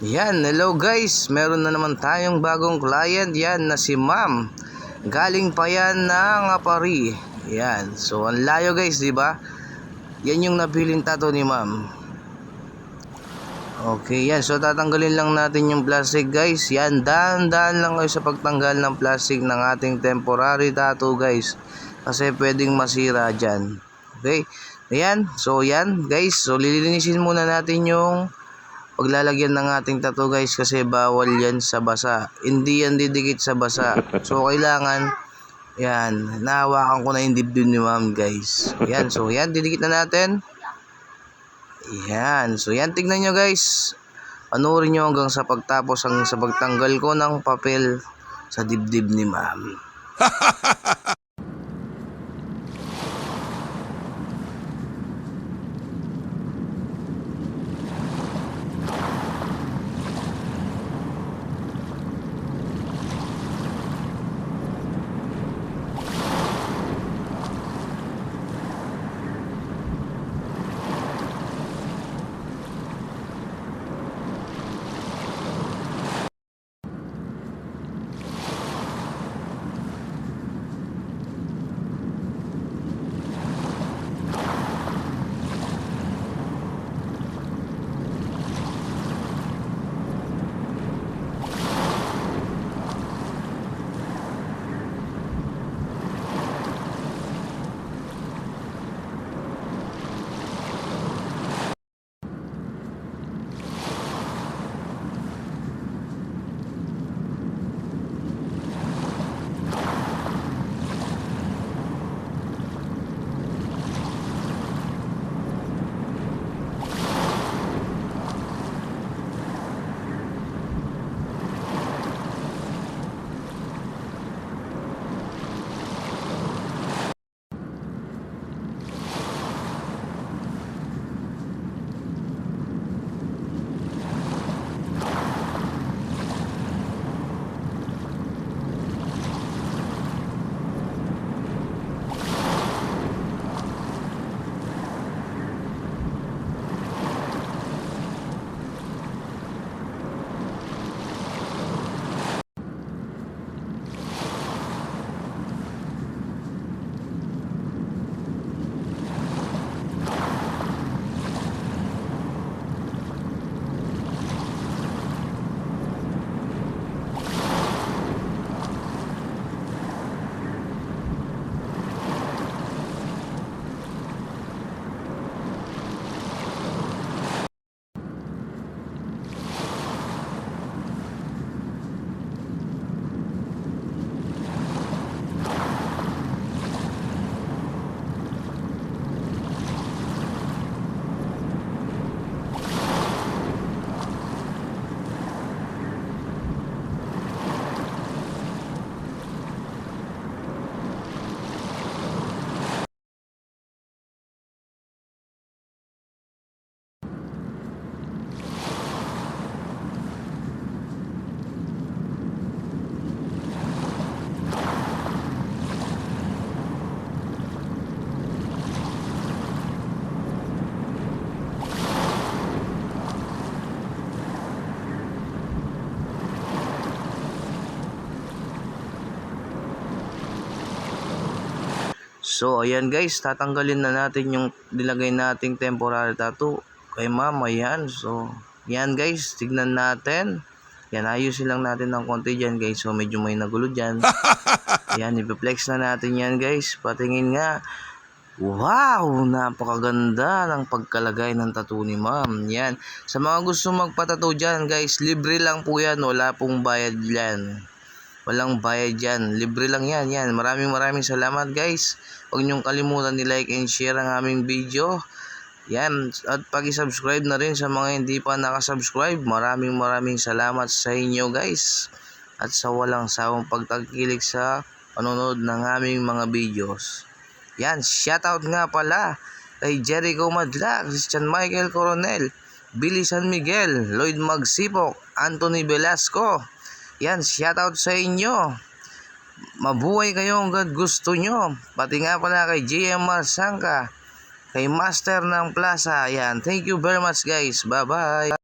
Yan, hello guys. Meron na naman tayong bagong client. Yan na si Ma'am. Galing pa yan ng Apari. Yan. So, ang layo guys, di ba? Yan yung nabiling tattoo ni Ma'am. Okay, yan. So, tatanggalin lang natin yung plastic guys. Yan, dahan-dahan lang kayo sa pagtanggal ng plastic ng ating temporary tattoo guys. Kasi pwedeng masira dyan. Okay? Ayan. So, yan guys. So, lilinisin muna natin yung paglalagyan ng ating tattoo guys, kasi bawal yan sa basa. Hindi yan didikit sa basa. So kailangan, yan, nahawakan ko na yung dibdib ni Ma'am guys. Yan, so yan, didikit na natin. Yan, so yan, tignan nyo guys. Panoorin nyo hanggang sa pagtapos, hanggang sa pagtanggal ko ng papel sa dibdib ni Ma'am. So ayan guys, tatanggalin na natin yung nilagay nating temporary tattoo kay Ma'am. Ayan, so yan guys, tignan natin. Yan, ayusin lang natin ng konti dyan guys. So medyo may nagulo dyan. Ayan, ipiplex na natin yan guys. Patingin nga. Wow, napakaganda ng pagkalagay ng tattoo ni Ma'am. Yan, sa mga gusto magpatattoo dyan guys, libre lang po yan. Wala pong bayad dyan. Walang bayad dyan. Libre lang yan. Yan. Maraming salamat guys. Huwag niyong kalimutan ni-like and share ang aming video. Yan. At pag-subscribe na rin sa mga hindi pa nakasubscribe. Maraming salamat sa inyo guys. At sa walang sawang pagtangkilik sa panonood ng aming mga videos. Yan. Shoutout nga pala kay Jericho Madla, Christian Michael Coronel, Billy San Miguel, Lloyd Magsipok, Anthony Velasco. Yan, shoutout sa inyo. Mabuhay kayo hanggang gusto nyo. Pati nga pala kay JMR Sangka, kay Master ng Plaza. Yan, thank you very much guys. Bye bye.